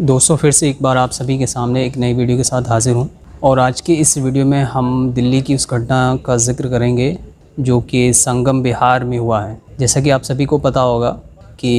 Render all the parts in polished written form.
दोस्तों फिर से एक बार आप सभी के सामने एक नई वीडियो के साथ हाज़िर हूँ और आज की इस वीडियो में हम दिल्ली की उस घटना का जिक्र करेंगे जो कि संगम बिहार में हुआ है। जैसा कि आप सभी को पता होगा कि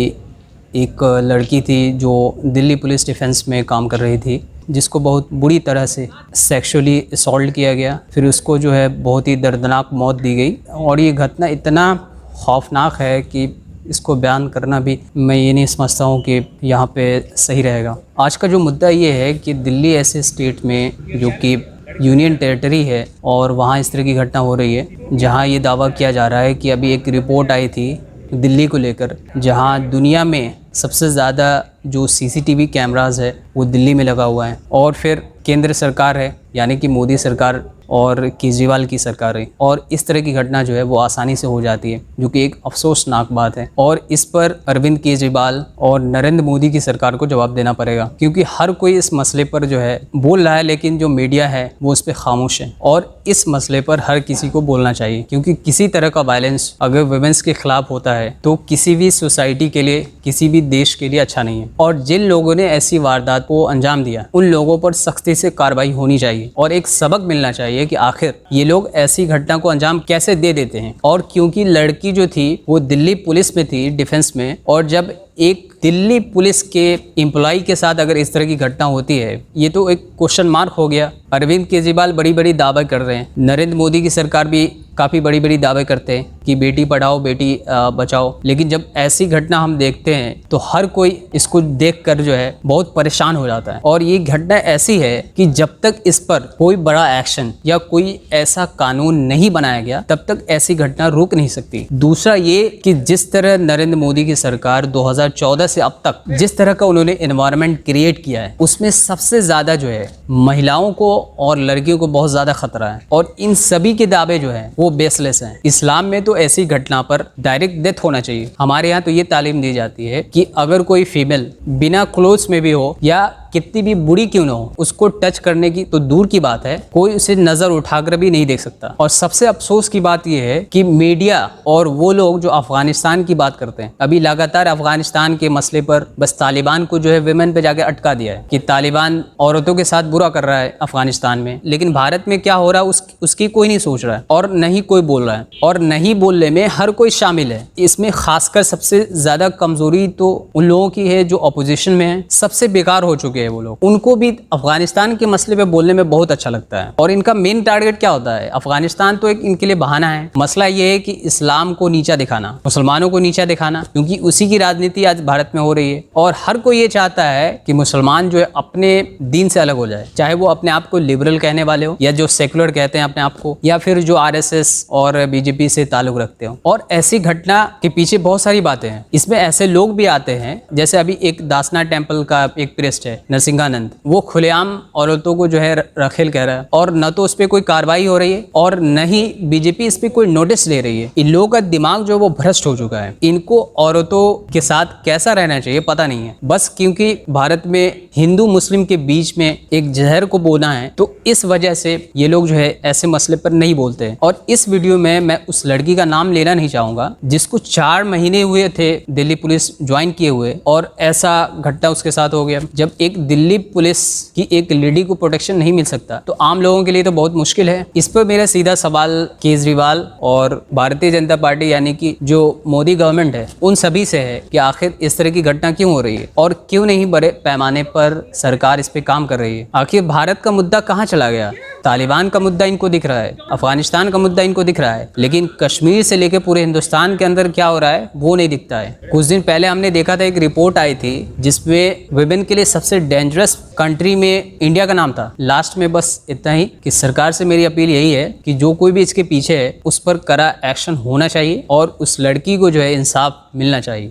एक लड़की थी जो दिल्ली पुलिस डिफेंस में काम कर रही थी, जिसको बहुत बुरी तरह से सेक्सुअली असॉल्ट किया गया। फिर उसको जो है बहुत ही दर्दनाक मौत दी गई और ये घटना इतना खौफनाक है कि इसको बयान करना भी मैं ये नहीं समझता हूँ कि यहाँ पे सही रहेगा। आज का जो मुद्दा ये है कि दिल्ली ऐसे स्टेट में जो कि यूनियन टेरिटरी है और वहाँ इस तरह की घटना हो रही है, जहाँ ये दावा किया जा रहा है कि अभी एक रिपोर्ट आई थी दिल्ली को लेकर, जहाँ दुनिया में सबसे ज़्यादा जो सीसीटीवी कैमरास है वो दिल्ली में लगा हुआ है और फिर केंद्र सरकार है यानी कि मोदी सरकार और केजरीवाल की सरकार है और इस तरह की घटना जो है वो आसानी से हो जाती है, जो कि एक अफसोसनाक बात है। और इस पर अरविंद केजरीवाल और नरेंद्र मोदी की सरकार को जवाब देना पड़ेगा, क्योंकि हर कोई इस मसले पर जो है बोल रहा है, लेकिन जो मीडिया है वो उस पर खामोश है। और इस मसले पर हर किसी को बोलना चाहिए, क्योंकि किसी तरह का वायलेंस अगर वुमेन्स के खिलाफ होता है तो किसी भी सोसाइटी के लिए, किसी भी देश के लिए अच्छा नहीं है। और जिन लोगों ने ऐसी वारदात को अंजाम दिया उन लोगों पर सख्ती से कार्रवाई होनी चाहिए और एक सबक मिलना चाहिए कि आखिर ये लोग ऐसी घटना को अंजाम कैसे दे देते हैं। और क्योंकि लड़की जो थी वो दिल्ली पुलिस में थी, डिफेंस में, और जब एक दिल्ली पुलिस के एम्प्लॉय के साथ अगर इस तरह की घटना होती है, ये तो एक क्वेश्चन मार्क हो गया। अरविंद केजरीवाल बड़ी बड़ी दावे कर रहे हैं, नरेंद्र मोदी की सरकार भी काफ़ी बड़ी बड़ी दावे करते हैं कि बेटी पढ़ाओ बेटी बचाओ, लेकिन जब ऐसी घटना हम देखते हैं तो हर कोई इसको देखकर जो है बहुत परेशान हो जाता है। और ये घटना ऐसी है कि जब तक इस पर कोई बड़ा एक्शन या कोई ऐसा कानून नहीं बनाया गया तब तक ऐसी घटना रुक नहीं सकती। दूसरा ये कि जिस तरह नरेंद्र मोदी की सरकार 2014 से अब तक जिस तरह का उन्होंने एनवायरनमेंट क्रिएट किया है, उसमें सबसे ज़्यादा जो है महिलाओं को और लड़कियों को बहुत ज़्यादा खतरा है। और इन सभी के दावे जो है वो बेसलेस हैं। इस्लाम में तो ऐसी घटना पर डायरेक्ट डेथ होना चाहिए। हमारे यहाँ तो ये तालीम दी जाती है कि अगर कोई फीमेल बिना क्लोथ्स में भी हो या कितनी भी बुरी क्यों ना हो, उसको टच करने की तो दूर की बात है, कोई उसे नजर उठाकर भी नहीं देख सकता। और सबसे अफसोस की बात यह है कि मीडिया और वो लोग जो अफगानिस्तान की बात करते हैं, अभी लगातार अफगानिस्तान के मसले पर बस तालिबान को जो है विमेन पे जाके अटका दिया है कि तालिबान औरतों के साथ बुरा कर रहा है अफगानिस्तान में। लेकिन भारत में क्या हो रहा है उसकी कोई नहीं सोच रहा है और नहीं कोई बोल रहा है, और नहीं बोलने में हर कोई शामिल है। इसमें खासकर सबसे ज्यादा कमजोरी तो उन लोगों की है जो अपोजिशन में है, सबसे बेकार हो चुके हैं वो लोग। उनको भी अफगानिस्तान के मसले पे बोलने में बहुत अच्छा लगता है। और इनका मेन टारगेट क्या होता है? अफगानिस्तान तो एक इनके लिए बहाना है। मसला ये है कि इस्लाम को नीचा दिखाना, मुसलमानों को नीचा दिखाना, क्योंकि उसी की राजनीति आज भारत में हो रही है। और हर कोई ये चाहता है कि मुसलमान जो है अपने दीन से अलग हो जाए, चाहे वो अपने आप को लिबरल कहने वाले हो या जो सेकुलर कहते हैं अपने आप को, या फिर जो RSS और बीजेपी से ताल्लुक रखते हो। और ऐसी घटना के पीछे बहुत सारी बातें हैं। इसमें ऐसे लोग भी आते हैं, जैसे अभी एक दासना टेम्पल का एक प्रीस्ट है नरसिंहानंद, वो खुलेआम औरतों को जो है रखेल कह रहा है, और न तो उस पर कोई कार्रवाई हो रही है और न ही बीजेपी इस पर कोई नोटिस ले रही है। इन लोगों का दिमाग जो वो भ्रष्ट हो चुका है। इनको औरतों के साथ कैसा रहना चाहिए पता नहीं है, बस क्योंकि भारत में हिंदू मुस्लिम के बीच में एक जहर को बोना है, तो इस वजह से ये लोग जो है ऐसे मसले पर नहीं बोलते हैं। और इस वीडियो में मैं उस लड़की का नाम लेना नहीं चाहूंगा जिसको 4 महीने हुए थे दिल्ली पुलिस ज्वाइन किए हुए, और ऐसा घटना उसके साथ हो गया। जब एक दिल्ली पुलिस की एक लेडी को प्रोटेक्शन नहीं मिल सकता तो आम लोगों के लिए तो बहुत मुश्किल है। इस पर मेरा सीधा सवाल केजरीवाल और भारतीय जनता पार्टी यानी कि जो मोदी गवर्नमेंट है उन सभी से है कि आखिर इस तरह की घटना क्यों हो रही है और क्यों नहीं बड़े पैमाने पर सरकार इस पे काम कर रही है। आखिर भारत का मुद्दा कहाँ चला गया? तालिबान का मुद्दा इनको दिख रहा है, अफगानिस्तान का मुद्दा इनको दिख रहा है, लेकिन कश्मीर से लेकर पूरे हिंदुस्तान के अंदर क्या हो रहा है वो नहीं दिखता है। कुछ दिन पहले हमने देखा था, एक रिपोर्ट आई थी जिसमें विमेन के लिए सबसे डेंजरस कंट्री में इंडिया का नाम था। लास्ट में बस इतना ही कि सरकार से मेरी अपील यही है कि जो कोई भी इसके पीछे है उस पर कड़ा एक्शन होना चाहिए और उस लड़की को जो है इंसाफ मिलना चाहिए।